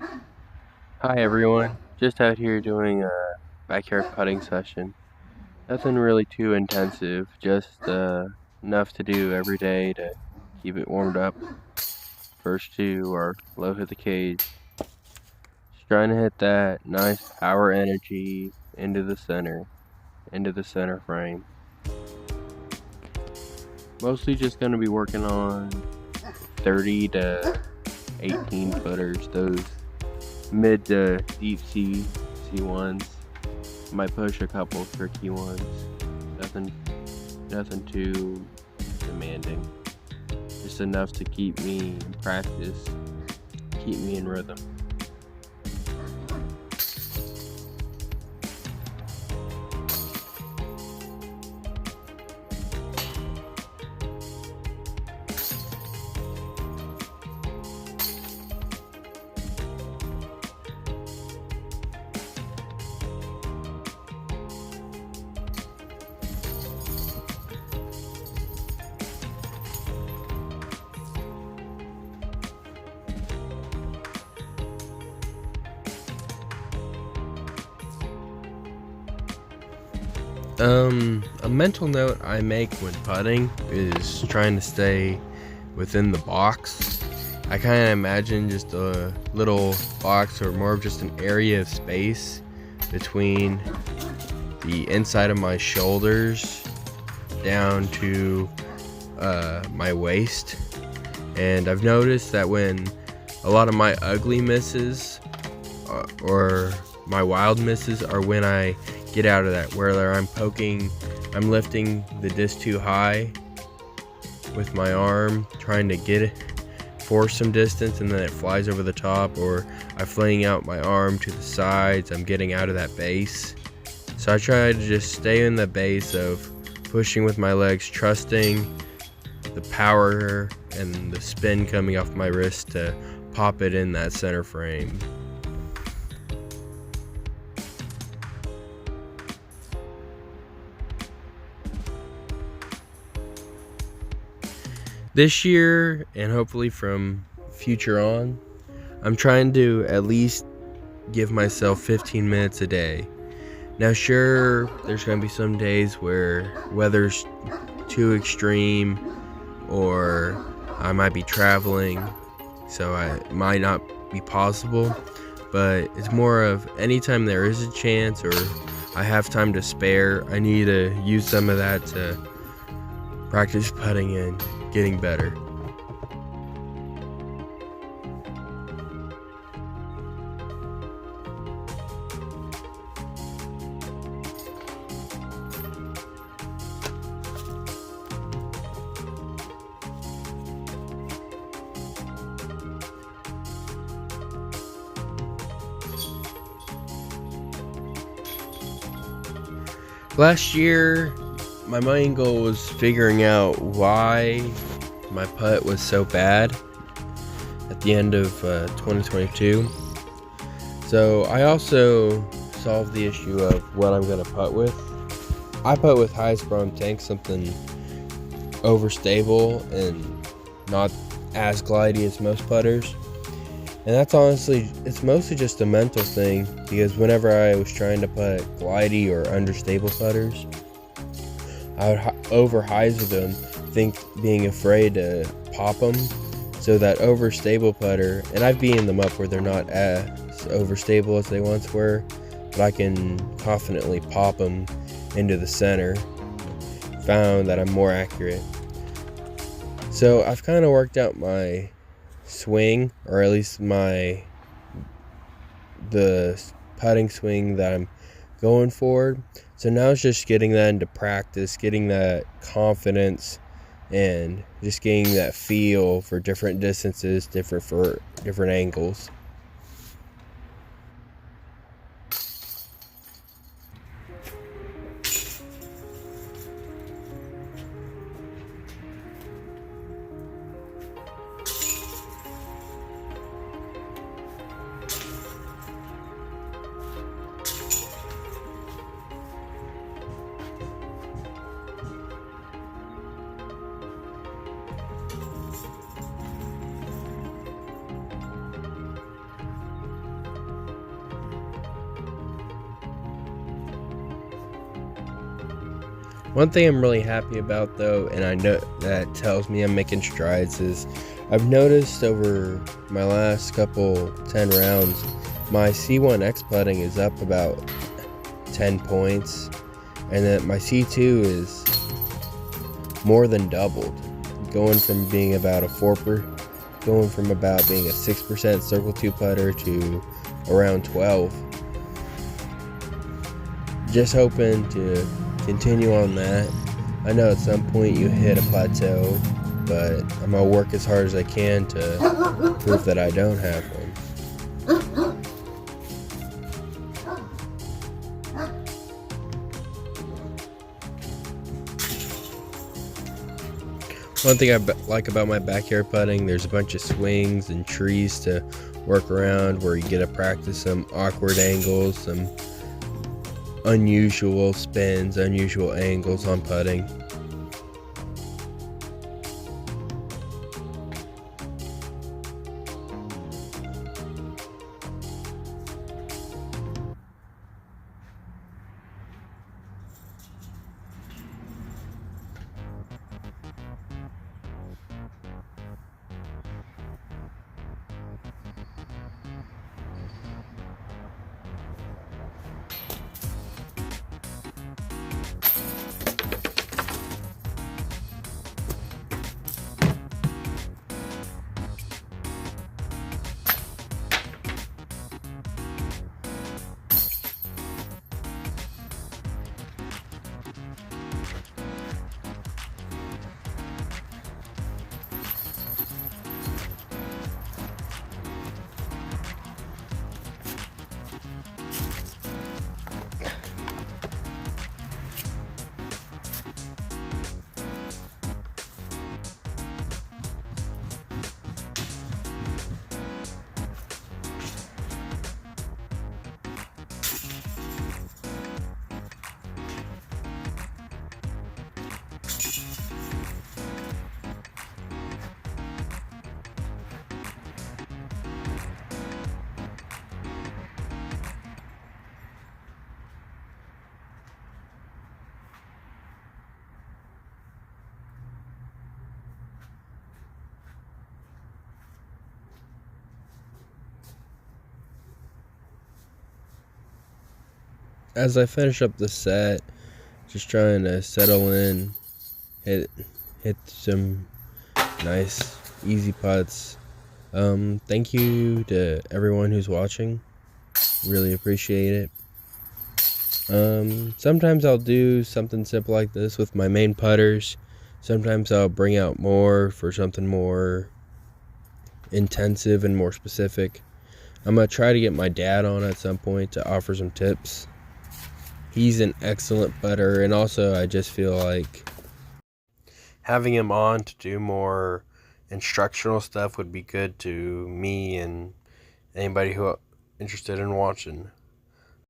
Hi everyone, just out here doing a backyard putting session. Nothing really too intensive, just enough to do every day to keep it warmed up. First two are low hit the cage. Just trying to hit that nice power energy into the center frame. Mostly just going to be working on 30 to 18 footers, those mid to deep sea C1s. Might push a couple tricky ones. Nothing too demanding. Just enough to keep me in practice, keep me in rhythm. A mental note I make when putting is trying to stay within the box. I kind of imagine just a little box or more of just an area of space between the inside of my shoulders down to my waist. And I've noticed that when a lot of my ugly misses or my wild misses are when I get out of that, where I'm lifting the disc too high with my arm, trying to get it, force some distance, and then it flies over the top, or I'm flaying out my arm to the sides, I'm getting out of that base. So I try to just stay in the base of pushing with my legs, trusting the power and the spin coming off my wrist to pop it in that center frame. This year, and hopefully from future on, I'm trying to at least give myself 15 minutes a day. Now sure, there's going to be some days where weather's too extreme, or I might be traveling, so it might not be possible, but it's more of anytime there is a chance or I have time to spare, I need to use some of that to practice putting and getting better. Last year, my main goal was figuring out why my putt was so bad at the end of 2022. So I also solved the issue of what I'm going to putt with. I putt with highest brom tank, something overstable and not as glidey as most putters. And that's it's mostly just a mental thing, because whenever I was trying to putt glidey or understable putters, I would over hyzer them, being afraid to pop them. So that overstable putter, and I've beaten them up where they're not as overstable as they once were, but I can confidently pop them into the center. Found that I'm more accurate. So I've kind of worked out my swing, or at least the putting swing that I'm going for. So now it's just getting that into practice, getting that confidence, and just getting that feel for different distances, for different angles. One thing I'm really happy about though, and I know that tells me I'm making strides, is I've noticed over my last couple 10 rounds, my C1X putting is up about 10 points, and that my C2 is more than doubled, going from being about going from about being a 6% Circle 2 putter to around 12. Just hoping to continue on that. I know at some point you hit a plateau, but I'm gonna work as hard as I can to prove that I don't have one. One thing I like about my backyard putting, there's a bunch of swings and trees to work around where you get to practice some awkward angles, some unusual spins, unusual angles on putting. As I finish up the set, just trying to settle in, hit some nice easy putts. Thank you to everyone who's watching. Really appreciate it. Sometimes I'll do something simple like this with my main putters. Sometimes I'll bring out more for something more intensive and more specific. I'm gonna try to get my dad on at some point to offer some tips. He's an excellent putter, and also I just feel like having him on to do more instructional stuff would be good to me and anybody who interested in watching.